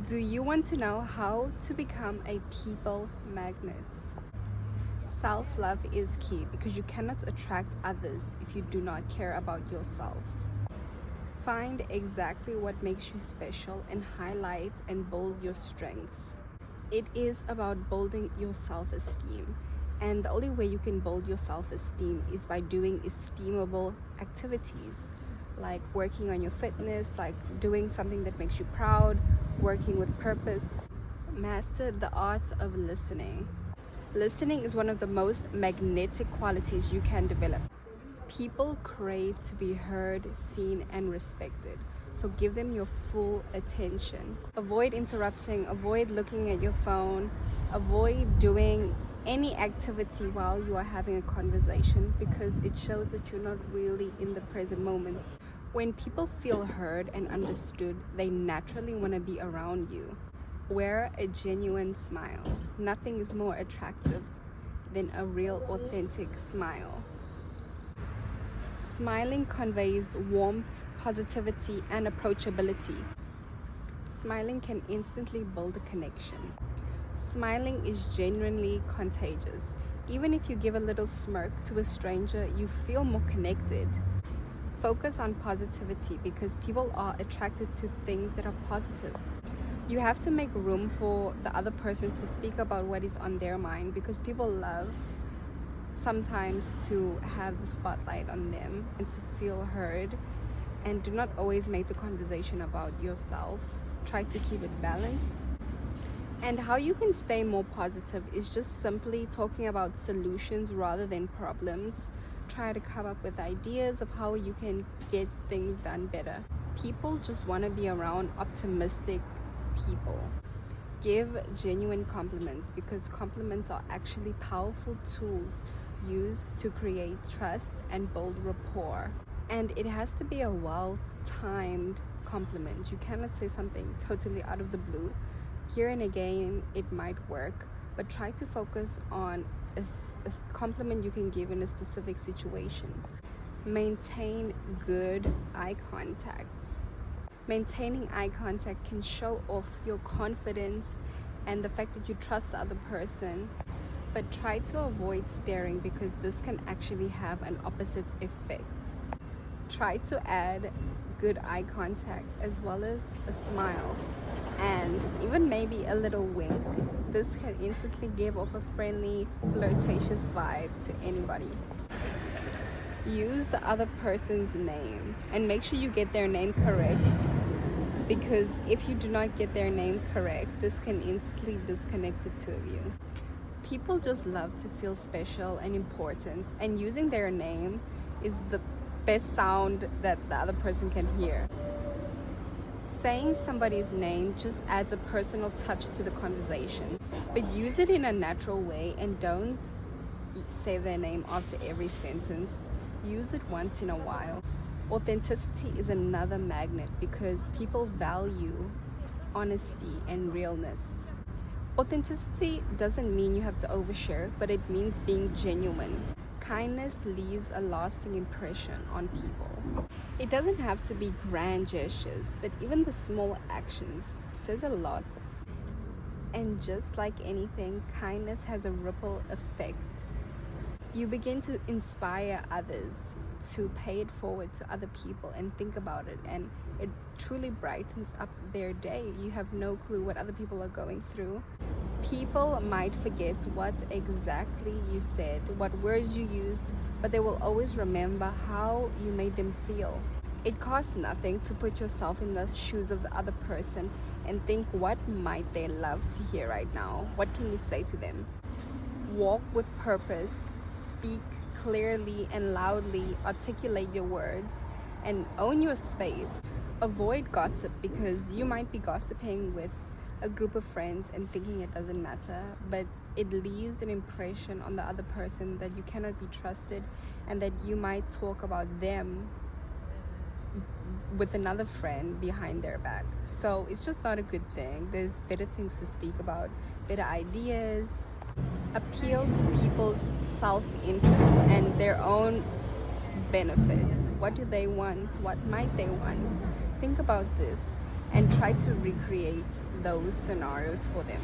Do you want to know how to become a people magnet? Self-love is key because you cannot attract others if you do not care about yourself. Find exactly what makes you special and highlight and build your strengths. It is about building your self-esteem, and the only way you can build your self-esteem is by doing esteemable activities, like working on your fitness, like doing something that makes you proud, working with purpose. Master the art of listening. Listening is one of the most magnetic qualities you can develop. People crave to be heard, seen, and respected. So give them your full attention. Avoid interrupting, avoid looking at your phone, avoid doing any activity while you are having a conversation, because it shows that you're not really in the present moment. When people feel heard and understood, they naturally want to be around you. Wear a genuine smile. Nothing is more attractive than a real, authentic smile. Smiling conveys warmth, positivity, and approachability. Smiling can instantly build a connection. Smiling is genuinely contagious. Even if you give a little smirk to a stranger, you feel more connected. Focus on positivity because people are attracted to things that are positive. You have to make room for the other person to speak about what is on their mind, because people love sometimes to have the spotlight on them and to feel heard. And do not always make the conversation about yourself. Try to keep it balanced. And how you can stay more positive is just simply talking about solutions rather than problems. Try to come up with ideas of how you can get things done better. People just want to be around optimistic people. Give genuine compliments, because compliments are actually powerful tools used to create trust and build rapport. And it has to be a well-timed compliment. You cannot say something totally out of the blue. Here and again, it might work, but try to focus on a compliment you can give in a specific situation. Maintain good eye contact. Maintaining eye contact can show off your confidence and the fact that you trust the other person, but try to avoid staring because this can actually have an opposite effect. Try to add good eye contact as well as a smile and even maybe a little wink. This can instantly give off a friendly, flirtatious vibe to anybody. Use the other person's name and make sure you get their name correct, because if you do not get their name correct, this can instantly disconnect the two of you. People just love to feel special and important, and using their name is the best sound that the other person can hear. Saying somebody's name just adds a personal touch to the conversation, but use it in a natural way and don't say their name after every sentence. Use it once in a while. Authenticity is another magnet because people value honesty and realness. Authenticity doesn't mean you have to overshare, but it means being genuine. Kindness leaves a lasting impression on people. It doesn't have to be grand gestures, but even the small actions says a lot. And just like anything, kindness has a ripple effect. You begin to inspire others to pay it forward to other people and think about it, and it truly brightens up their day. You have no clue what other people are going through. People might forget what exactly you said, what words you used, but they will always remember how you made them feel. It costs nothing to put yourself in the shoes of the other person and think, what might they love to hear right now? What can you say to them? Walk with purpose, speak clearly and loudly, articulate your words, and own your space. Avoid gossip, because you might be gossiping with a group of friends and thinking it doesn't matter, but it leaves an impression on the other person that you cannot be trusted and that you might talk about them with another friend behind their back. So it's just not a good thing. There's better things to speak about, better ideas. Appeal to people's self-interest and their own benefits. What do they want? What might they want? Think about this and try to recreate those scenarios for them.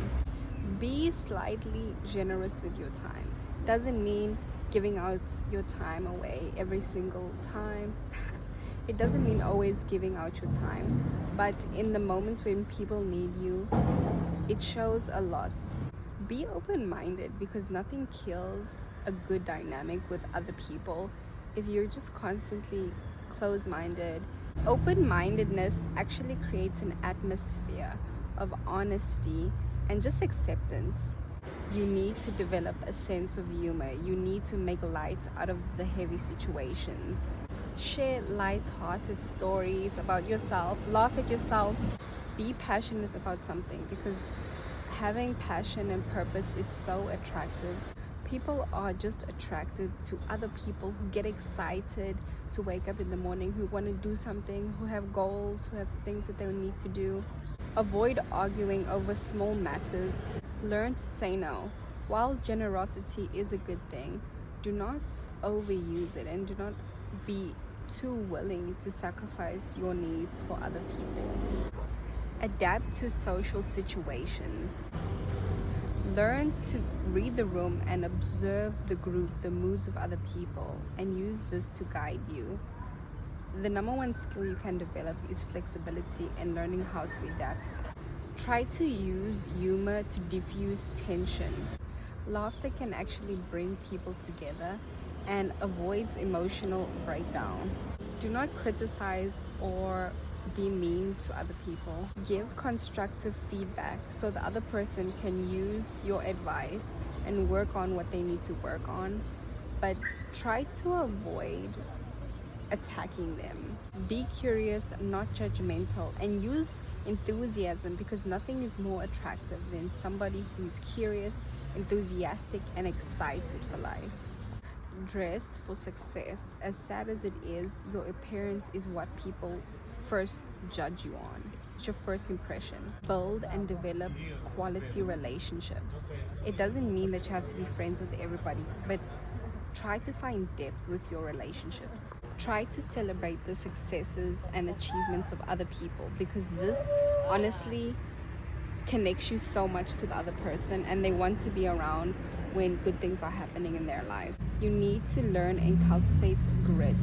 Be slightly generous with your time. Doesn't mean giving out your time away every single time. It doesn't mean always giving out your time, but in the moments when people need you, it shows a lot. Be open-minded, because nothing kills a good dynamic with other people if you're just constantly closed-minded. Open-mindedness actually creates an atmosphere of honesty and just acceptance. You need to develop a sense of humor. You need to make light out of the heavy situations. Share light-hearted stories about yourself. Laugh at yourself. Be passionate about something, because having passion and purpose is so attractive. People are just attracted to other people who get excited to wake up in the morning, who want to do something, who have goals, who have things that they need to do. Avoid arguing over small matters. Learn to say no. While generosity is a good thing, do not overuse it, and do not be too willing to sacrifice your needs for other people. Adapt to social situations. Learn to read the room and observe the group, the moods of other people, and use this to guide you. The number one skill you can develop is flexibility and learning how to adapt. Try to use humor to diffuse tension. Laughter can actually bring people together and avoids emotional breakdown. Do not criticize or be mean to other people. Give constructive feedback so the other person can use your advice and work on what they need to work on, but try to avoid attacking them. Be curious, not judgmental, and use enthusiasm, because nothing is more attractive than somebody who's curious, enthusiastic, and excited for life. Dress for success. As sad as it is, your appearance is what people first judge you on. It's your first impression. Build and develop quality relationships. It doesn't mean that you have to be friends with everybody, but try to find depth with your relationships. Try to celebrate the successes and achievements of other people, because this honestly connects you so much to the other person, and they want to be around when good things are happening in their life. You need to learn and cultivate grit.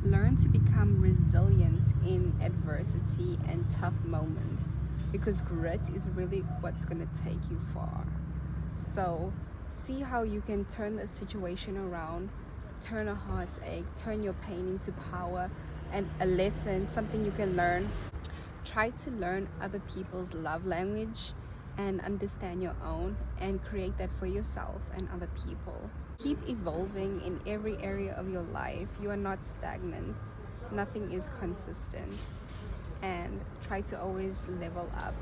Learn to become resilient in adversity and tough moments, because grit is really what's going to take you far. So see how you can turn the situation around, turn a heartache, turn your pain into power and a lesson, something you can learn. Try to learn other people's love language and understand your own, and create that for yourself and other people. Keep evolving in every area of your life. You are not stagnant. Nothing is consistent. And try to always level up.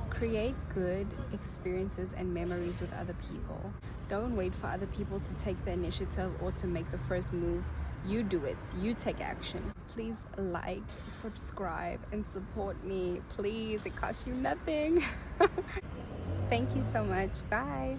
Create good experiences and memories with other people. Don't wait for other people to take the initiative or to make the first move. You do it. You take action. Please like, subscribe, and support me. Please, it costs you nothing. Thank you so much. Bye.